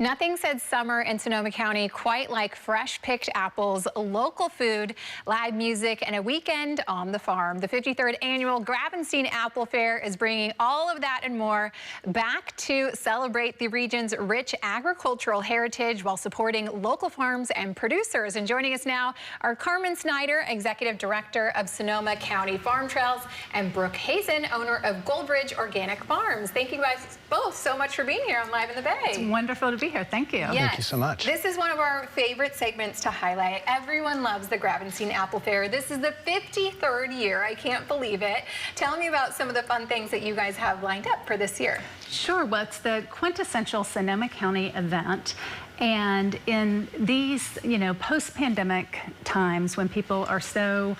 Nothing said summer in Sonoma County quite like fresh-picked apples, local food, live music, and a weekend on the farm. The 53rd Annual Gravenstein Apple Fair is bringing all of that and more back to celebrate the region's rich agricultural heritage while supporting local farms and producers. And joining us now are Carmen Snyder, Executive Director of Sonoma County Farm Trails, and Brooke Hazen, owner of Goldbridge Organic Farms. Thank you guys both so much for being here on Live in the Bay. It's wonderful to be here. Thank you. Yes. Thank you so much. This is one of our favorite segments to highlight. Everyone loves the Gravenstein Apple Fair. This is the 53rd year. I can't believe it. Tell me about some of the fun things that you guys have lined up for this year. Sure. Well, it's the quintessential Sonoma County event. And in these, post-pandemic times when people are so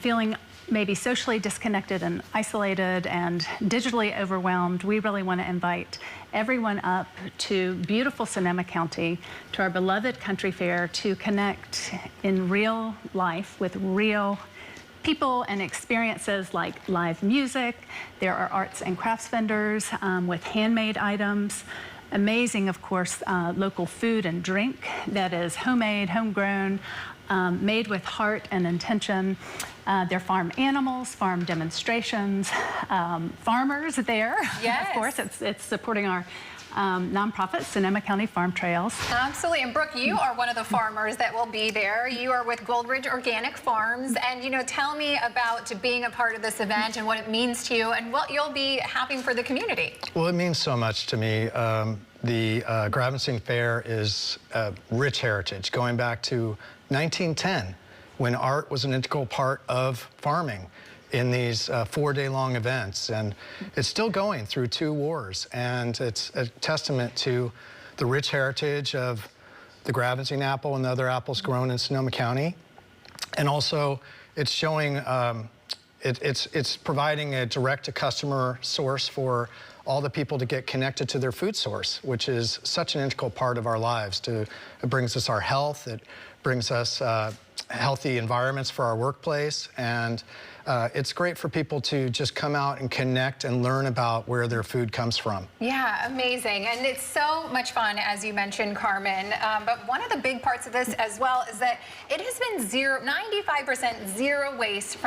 feeling maybe socially disconnected and isolated and digitally overwhelmed, we really want to invite everyone up to beautiful Sonoma County, to our beloved country fair, to connect in real life with real people and experiences like live music. There are arts and crafts vendors with handmade items. Amazing, of course, local food and drink that is homemade, homegrown, made with heart and intention. They're farm animals, farm demonstrations, farmers there. Yes. Of course, it's supporting our nonprofit, Sonoma County Farm Trails. Absolutely. And Brooke, you are one of the farmers that will be there. You are with Goldbridge Organic Farms. And, tell me about being a part of this event and what it means to you and what you'll be having for the community. Well, it means so much to me. The Gravenstein Fair is a rich heritage going back to 1910, when art was an integral part of farming in these 4-day-long events. And it's still going through 2 wars. And it's a testament to the rich heritage of the Gravenstein apple and the other apples grown in Sonoma County. And also, it's showing, it's providing a direct-to-customer source for all the people to get connected to their food source, which is such an integral part of our lives. It brings us our health, it brings us healthy environments for our workplace, and it's great for people to just come out and connect and learn about where their food comes from. Yeah, amazing. And it's so much fun, as you mentioned, Carmen. But one of the big parts of this as well is that it has been 95% zero waste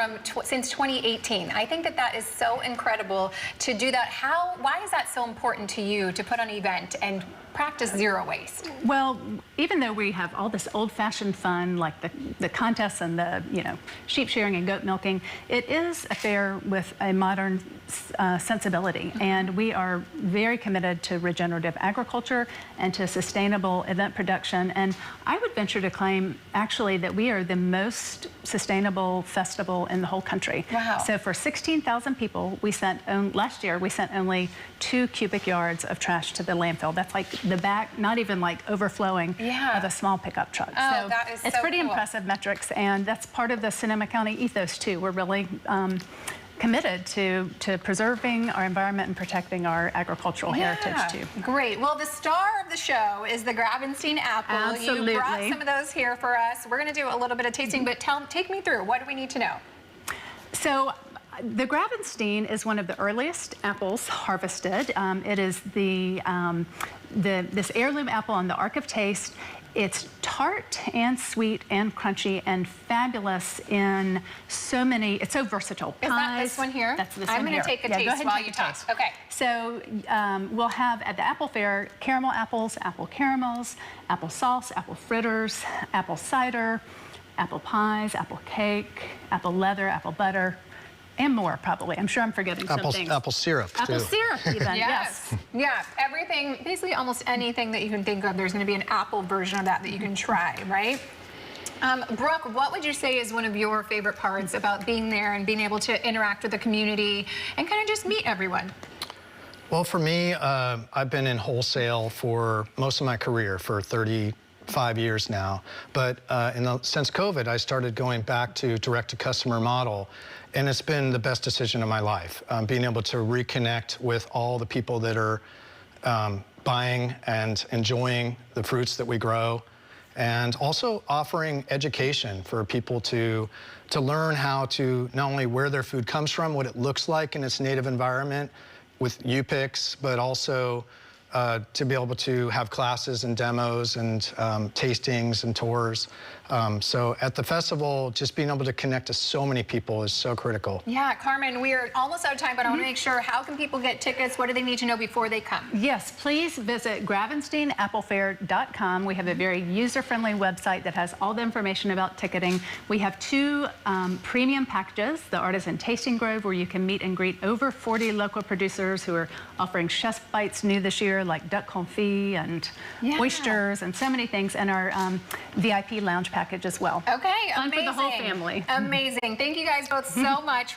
since 2018. I think that is so incredible to do that. Why is that so important to you to put on an event and practice zero waste? Well, even though we have all this old-fashioned fun, like the contests and the sheep shearing and goat milking, it is a fair with a modern sensibility, and we are very committed to regenerative agriculture and to sustainable event production. And I would venture to claim, actually, that we are the most sustainable festival in the whole country. Wow. So for 16,000 people, last year we sent only 2 cubic yards of trash to the landfill. That's like the back, not even like overflowing of a small pickup truck. Oh, so that is it's so pretty cool. impressive metrics, and that's part of the Sonoma County ethos too. We're really committed to preserving our environment and protecting our agricultural heritage too. Great. Well, the star of the show is the Gravenstein apple. Absolutely. You brought some of those here for us. We're going to do a little bit of tasting, but take me through. What do we need to know? So, the Gravenstein is one of the earliest apples harvested. It is this heirloom apple on the Arc of Taste. It's tart and sweet and crunchy and fabulous in so many. It's so versatile. Is that this one here? That's this I'm one going here. to take a Go taste ahead and while take you a talk. taste. Okay. So we'll have at the Apple Fair caramel apples, apple caramels, apple sauce, apple fritters, apple cider, apple pies, apple cake, apple leather, apple butter, and more, probably. I'm sure I'm forgetting something. Apple syrup, too. Apple syrup, even, yes. Yeah, everything, basically almost anything that you can think of, there's going to be an apple version of that you can try, right? Brooke, what would you say is one of your favorite parts about being there and being able to interact with the community and kind of just meet everyone? Well, for me, I've been in wholesale for most of my career, for 35 years now. But since COVID, I started going back to direct-to-customer model, and it's been the best decision of my life, being able to reconnect with all the people that are buying and enjoying the fruits that we grow, and also offering education for people to learn how to not only where their food comes from, what it looks like in its native environment with U-picks, but also to be able to have classes and demos and tastings and tours. So at the festival, just being able to connect to so many people is so critical. Yeah, Carmen, we are almost out of time, but I want to make sure, how can people get tickets? What do they need to know before they come? Yes, please visit gravensteinapple.fair.com. We have a very user-friendly website that has all the information about ticketing. We have 2 premium packages, the Artisan Tasting Grove, where you can meet and greet over 40 local producers who are offering chef bites new this year, like duck confit and oysters and so many things, and our VIP lounge package as well. Okay, Fun amazing. for the whole family. Amazing. Thank you guys both so much.